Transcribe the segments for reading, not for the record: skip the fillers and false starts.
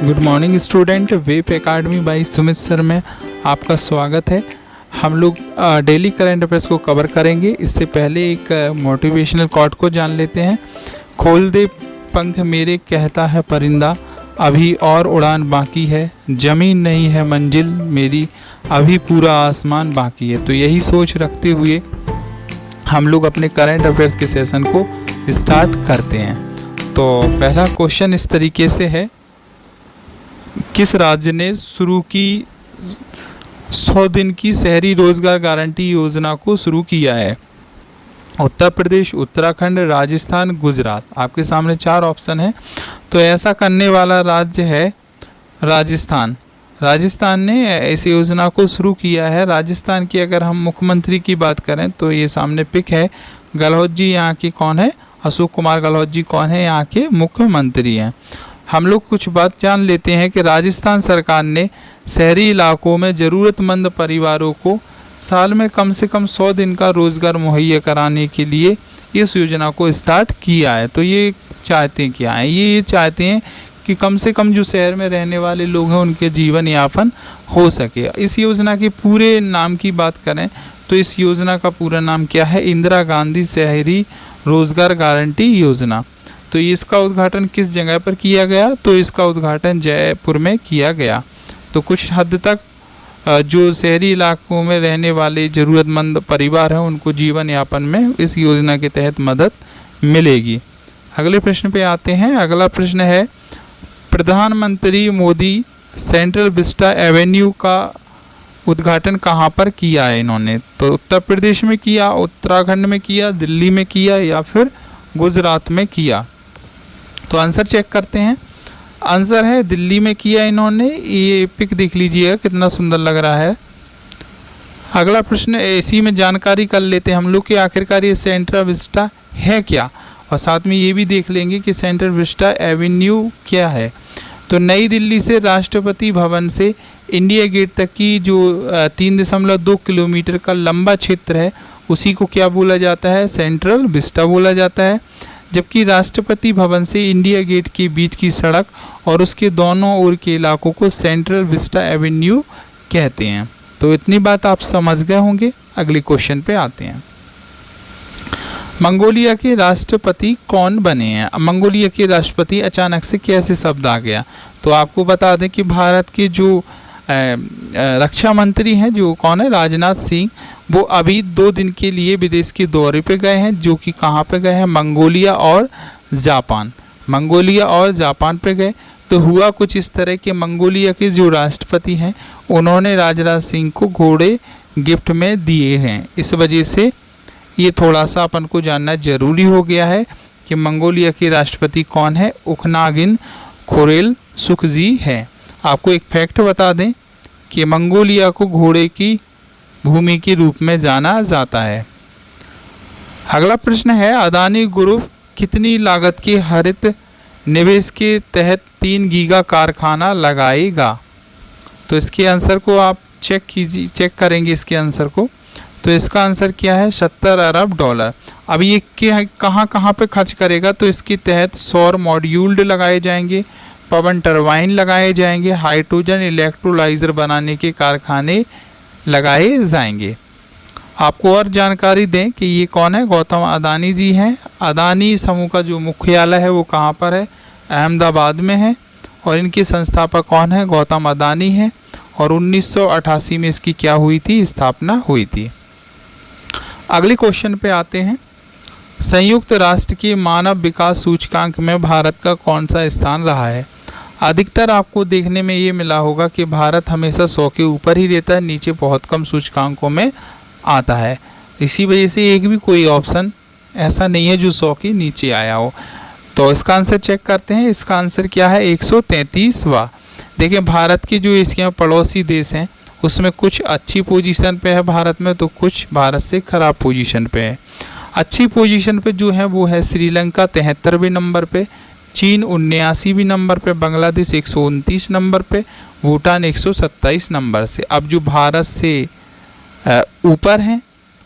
Good morning student. Web Academy by Sumit sir में आपका स्वागत है। हम लोग डेली करंट अफेयर्स को कवर करेंगे। इससे पहले एक मोटिवेशनल कोट को जान लेते हैं। खोल दे पंख मेरे कहता है परिंदा, अभी और उड़ान बाकी है, ज़मीन नहीं है मंजिल मेरी, अभी पूरा आसमान बाकी है। तो यही सोच रखते हुए हम लोग अपने करंट अफेयर्स के सेशन को स्टार्ट करते हैं। तो पहला क्वेश्चन इस तरीके से है, किस राज्य ने शुरू की 100 दिन की शहरी रोजगार गारंटी योजना को शुरू किया है? उत्तर प्रदेश, उत्तराखंड, राजस्थान, गुजरात। आपके सामने 4 ऑप्शन है। तो ऐसा करने वाला राज्य है राजस्थान। राजस्थान ने ऐसी योजना को शुरू किया है। राजस्थान की अगर हम मुख्यमंत्री की बात करें तो ये सामने पिक है। गहलोत जी यहाँ के कौन है? अशोक कुमार गहलोत जी कौन है? यहाँ के मुख्यमंत्री हैं। हम लोग कुछ बात जान लेते हैं कि राजस्थान सरकार ने शहरी इलाकों में ज़रूरतमंद परिवारों को साल में कम से कम 100 दिन का रोज़गार मुहैया कराने के लिए इस योजना को स्टार्ट किया है। तो ये चाहते हैं क्या है? ये चाहते हैं कि कम से कम जो शहर में रहने वाले लोग हैं उनके जीवन यापन हो सके। इस योजना के पूरे नाम की बात करें तो इस योजना का पूरा नाम क्या है? इंदिरा गांधी शहरी रोज़गार गारंटी योजना। तो इसका उद्घाटन किस जगह पर किया गया? तो इसका उद्घाटन जयपुर में किया गया। तो कुछ हद तक जो शहरी इलाकों में रहने वाले ज़रूरतमंद परिवार हैं उनको जीवन यापन में इस योजना के तहत मदद मिलेगी। अगले प्रश्न पे आते हैं। अगला प्रश्न है, प्रधानमंत्री मोदी सेंट्रल विस्टा एवेन्यू का उद्घाटन कहाँ पर किया है इन्होंने? तो उत्तर प्रदेश में किया, उत्तराखंड में किया, दिल्ली में किया या फिर गुजरात में किया? तो आंसर चेक करते हैं। आंसर है दिल्ली में किया इन्होंने। ये पिक देख लीजिएगा कितना सुंदर लग रहा है। अगला प्रश्न इसी में जानकारी कर लेते हैं हम लोग कि आखिरकार ये सेंट्रल विस्टा है क्या, और साथ में ये भी देख लेंगे कि सेंट्रल विस्टा एवेन्यू क्या है। तो नई दिल्ली से राष्ट्रपति भवन से इंडिया गेट तक की जो 3.2 किलोमीटर का लंबा क्षेत्र है उसी को क्या बोला जाता है? सेंट्रल विस्टा बोला जाता है। जबकि राष्ट्रपति भवन से इंडिया गेट के बीच की सड़क और उसके दोनों ओर के इलाकों को सेंट्रल विस्टा एवेन्यू कहते हैं। तो इतनी बात आप समझ गए होंगे। अगले क्वेश्चन पे आते हैं। मंगोलिया के राष्ट्रपति कौन बने हैं? मंगोलिया के राष्ट्रपति अचानक से कैसे शब्द आ गया? तो आपको बता दें कि भारत के जो रक्षा मंत्री हैं जो कौन है? राजनाथ सिंह। वो अभी 2 दिन के लिए विदेश के दौरे पे गए हैं, जो कि कहाँ पे गए हैं? मंगोलिया और जापान। मंगोलिया और जापान पे गए। तो हुआ कुछ इस तरह के, मंगोलिया के जो राष्ट्रपति हैं उन्होंने राजनाथ सिंह को घोड़े गिफ्ट में दिए हैं। इस वजह से ये थोड़ा सा अपन को जानना जरूरी हो गया है कि मंगोलिया के राष्ट्रपति कौन है? उखनागिन खुरेलसुखजी है। आपको एक फैक्ट बता दें कि मंगोलिया को घोड़े की भूमि के रूप में जाना जाता है। अगला प्रश्न है, अदानी ग्रुप कितनी लागत के हरित निवेश के तहत 3 गीगा कारखाना लगाएगा? तो इसके आंसर को आप चेक करेंगे इसके आंसर को। तो इसका आंसर क्या है? 70 अरब डॉलर। अब ये कहाँ पे खर्च करेगा? तो इसके तहत सौर मॉड्यूल लगाए जाएंगे, पवन टरबाइन लगाए जाएंगे, हाइड्रोजन इलेक्ट्रोलाइजर बनाने के कारखाने लगाए जाएंगे। आपको और जानकारी दें कि ये कौन है? गौतम अदानी जी हैं। अदानी समूह का जो मुख्यालय है वो कहाँ पर है? अहमदाबाद में है। और इनके संस्थापक कौन है? गौतम अदानी हैं। और 1988 में इसकी क्या हुई थी? स्थापना हुई थी। अगले क्वेश्चन पे आते हैं। संयुक्त राष्ट्र के मानव विकास सूचकांक में भारत का कौन सा स्थान रहा है? अधिकतर आपको देखने में ये मिला होगा कि भारत हमेशा 100 के ऊपर ही रहता है, नीचे बहुत कम सूचकांकों में आता है। इसी वजह से एक भी कोई ऑप्शन ऐसा नहीं है जो 100 के नीचे आया हो। तो इसका आंसर चेक करते हैं। इसका आंसर क्या है? 133वां। देखिए, भारत के जो इसके पड़ोसी देश हैं उसमें कुछ अच्छी पोजीशन पे है भारत में, तो कुछ भारत से ख़राब पोजीशन पे है। अच्छी पोजीशन पे जो है वो है श्रीलंका 73वें नंबर पे, चीन 79वें नंबर पे, बांग्लादेश 129 नंबर पे, भूटान 127 नंबर से। अब जो भारत से ऊपर हैं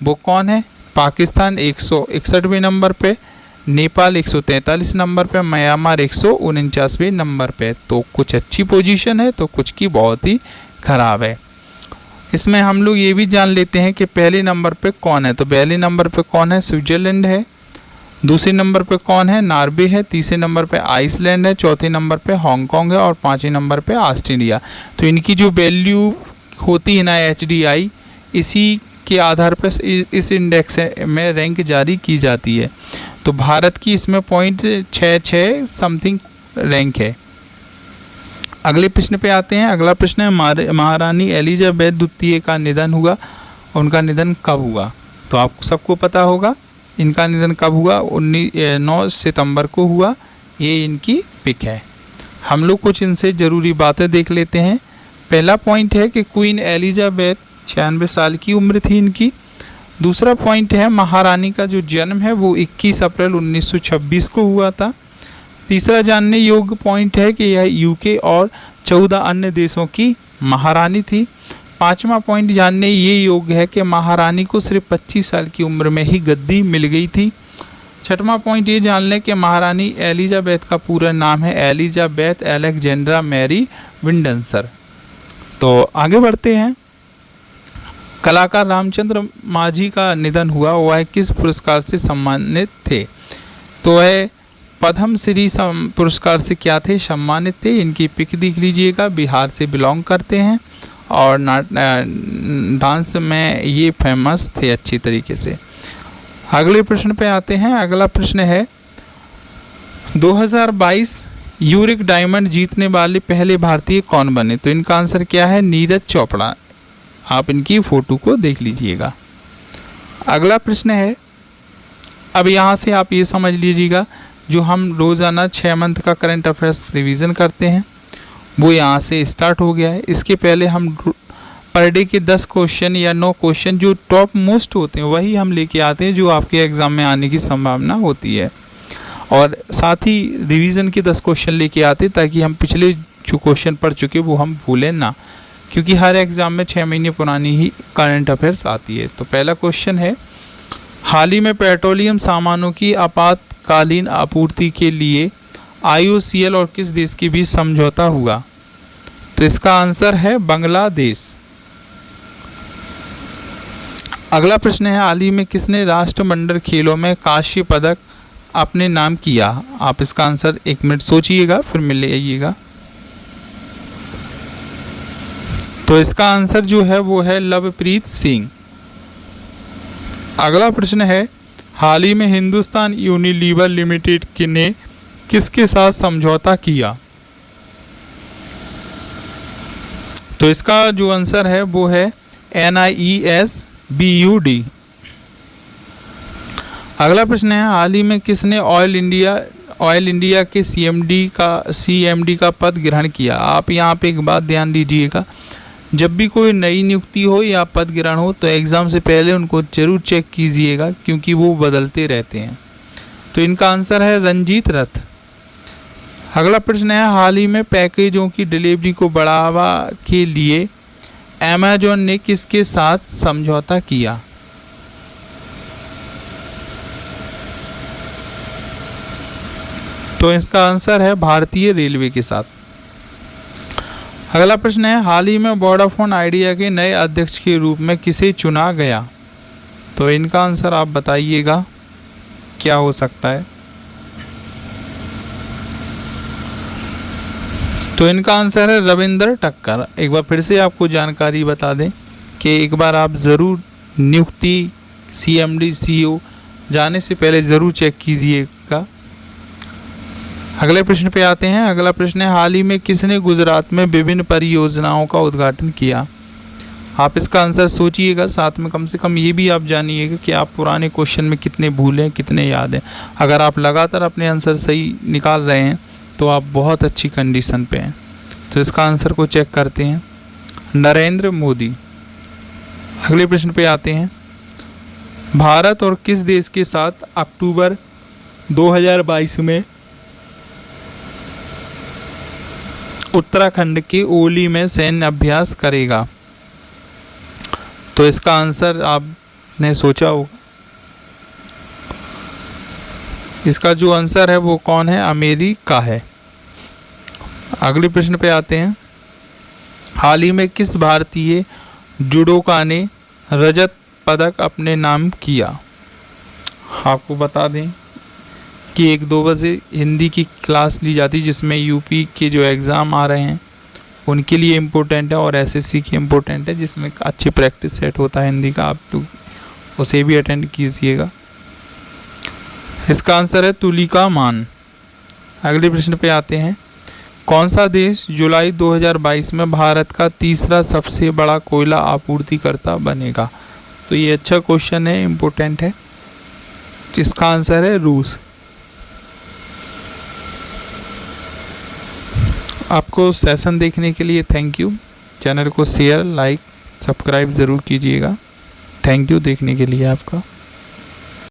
वो कौन है? पाकिस्तान 161वें नंबर पे, नेपाल 143 नंबर पे, म्यांमार 149वें नंबर पे। तो कुछ अच्छी पोजीशन है तो कुछ की बहुत ही ख़राब है। इसमें हम लोग ये भी जान लेते हैं कि पहले नंबर पे कौन है। तो पहले नंबर पे कौन है? स्विट्ज़रलैंड है। दूसरे नंबर पे कौन है? नॉर्वे है। तीसरे नंबर पे आइसलैंड है। चौथे नंबर पे हांगकांग है और पाँचवें नंबर पे ऑस्ट्रेलिया। तो इनकी जो वैल्यू होती है ना HDI, इसी के आधार पर इस इंडेक्स में रैंक जारी की जाती है। तो भारत की इसमें 0.66 समथिंग रैंक है। अगले प्रश्न पे आते हैं। अगला प्रश्न है महारानी एलिजाबेथ द्वितीय का निधन हुआ। उनका निधन कब हुआ? तो आपको सबको पता होगा इनका निधन कब हुआ। 9 सितंबर को हुआ। ये इनकी पिक है। हम लोग कुछ इनसे ज़रूरी बातें देख लेते हैं। पहला पॉइंट है कि क्वीन एलिजाबेथ 96 साल की उम्र थी इनकी। दूसरा पॉइंट है महारानी का जो जन्म है वो 21 अप्रैल 1926 को हुआ था। तीसरा जानने योग्य पॉइंट है कि यह यूके और 14 अन्य देशों की महारानी थी। पांचवा पॉइंट जानने ये योग्य है कि महारानी को सिर्फ 25 साल की उम्र में ही गद्दी मिल गई थी। छठवां पॉइंट ये जान लें कि महारानी एलिजाबेथ का पूरा नाम है एलिजाबेथ अलेक्जेंड्रा मैरी विंडसर। तो आगे बढ़ते हैं। कलाकार रामचंद्र माझी का निधन हुआ। वह किस पुरस्कार से सम्मानित थे? तो वह पद्मश्री पुरस्कार से क्या थे? सम्मानित थे। इनकी पिक देख लीजिएगा। बिहार से बिलोंग करते हैं और डांस में ये फेमस थे अच्छी तरीके से। अगले प्रश्न पे आते हैं। अगला प्रश्न है 2022 यूरिक डायमंड जीतने वाले पहले भारतीय कौन बने? तो इनका आंसर क्या है? नीरज चोपड़ा। आप इनकी फ़ोटो को देख लीजिएगा। अगला प्रश्न है, अब यहाँ से आप ये समझ लीजिएगा, जो हम रोज़ाना 6 मंथ का करंट अफेयर्स रिवीजन करते हैं वो यहाँ से स्टार्ट हो गया है। इसके पहले हम पर डे के 10 क्वेश्चन या 9 क्वेश्चन जो टॉप मोस्ट होते हैं वही हम लेके आते हैं, जो आपके एग्ज़ाम में आने की संभावना होती है। और साथ ही रिवीजन के 10 क्वेश्चन लेके आते ताकि हम पिछले जो क्वेश्चन पढ़ चुके वो हम भूलें ना, क्योंकि हर एग्ज़ाम में 6 महीने पुरानी ही करंट अफेयर्स आती है। तो पहला क्वेश्चन है, हाल ही में पेट्रोलियम सामानों की आपातकालीन आपूर्ति के लिए IOCL और किस देश के बीच समझौता हुआ? तो इसका आंसर है बांग्लादेश। अगला प्रश्न है, हाल ही में किसने राष्ट्रमंडल खेलों में कांस्य पदक अपने नाम किया? आप इसका आंसर 1 मिनट सोचिएगा फिर मिल आइएगा। तो इसका आंसर जो है वो है लवप्रीत सिंह। अगला प्रश्न है, हाल ही में हिंदुस्तान यूनिलीवर लिमिटेड ने किसके साथ समझौता किया? तो इसका जो आंसर है वो है NIESBUD। अगला प्रश्न है, हाल ही में किसने ऑयल इंडिया के CMD का पद ग्रहण किया? आप यहाँ पे एक बात ध्यान दीजिएगा, जब भी कोई नई नियुक्ति हो या पद ग्रहण हो तो एग्ज़ाम से पहले उनको जरूर चेक कीजिएगा, क्योंकि वो बदलते रहते हैं। तो इनका आंसर है रंजीत रथ। अगला प्रश्न है, हाल ही में पैकेजों की डिलीवरी को बढ़ावा के लिए अमेजॉन ने किसके साथ समझौता किया? तो इसका आंसर है भारतीय रेलवे के साथ। अगला प्रश्न है, हाल ही में वोडाफोन आइडिया के नए अध्यक्ष के रूप में किसे चुना गया? तो इनका आंसर आप बताइएगा क्या हो सकता है। तो इनका आंसर है रविंद्र टक्कर। एक बार फिर से आपको जानकारी बता दें कि एक बार आप ज़रूर नियुक्ति CMD CEO जाने से पहले ज़रूर चेक कीजिएगा। अगले प्रश्न पे आते हैं। अगला प्रश्न है, हाल ही में किसने गुजरात में विभिन्न परियोजनाओं का उद्घाटन किया? आप इसका आंसर सोचिएगा, साथ में कम से कम ये भी आप जानिएगा कि आप पुराने क्वेश्चन में कितने भूले हैं कितने याद हैं। अगर आप लगातार अपने आंसर सही निकाल रहे हैं तो आप बहुत अच्छी कंडीशन पे हैं। तो इसका आंसर को चेक करते हैं, नरेंद्र मोदी। अगले प्रश्न पे आते हैं, भारत और किस देश के साथ अक्टूबर 2022 में उत्तराखंड के ओली में सैन्य अभ्यास करेगा? तो इसका आंसर आपने सोचा होगा। इसका जो आंसर है वो कौन है? अमेरिका है। अगले प्रश्न पे आते हैं। हाल ही में किस भारतीय जुडोका ने रजत पदक अपने नाम किया? आपको बता दें कि 1-2 बजे हिंदी की क्लास ली जाती है, जिसमें यूपी के जो एग्ज़ाम आ रहे हैं उनके लिए इम्पोर्टेंट है और एसएससी की इम्पोर्टेंट है, जिसमें अच्छी प्रैक्टिस सेट होता है हिंदी का। आप लोग उसे भी अटेंड कीजिएगा। इसका आंसर है तुलिका मान। अगले प्रश्न पे आते हैं। कौन सा देश जुलाई 2022 में भारत का तीसरा सबसे बड़ा कोयला आपूर्तिकर्ता बनेगा? तो ये अच्छा क्वेश्चन है, इम्पोर्टेंट है। जिसका आंसर है रूस। आपको सेशन देखने के लिए थैंक यू। चैनल को शेयर, लाइक, सब्सक्राइब ज़रूर कीजिएगा। थैंक यू देखने के लिए आपका।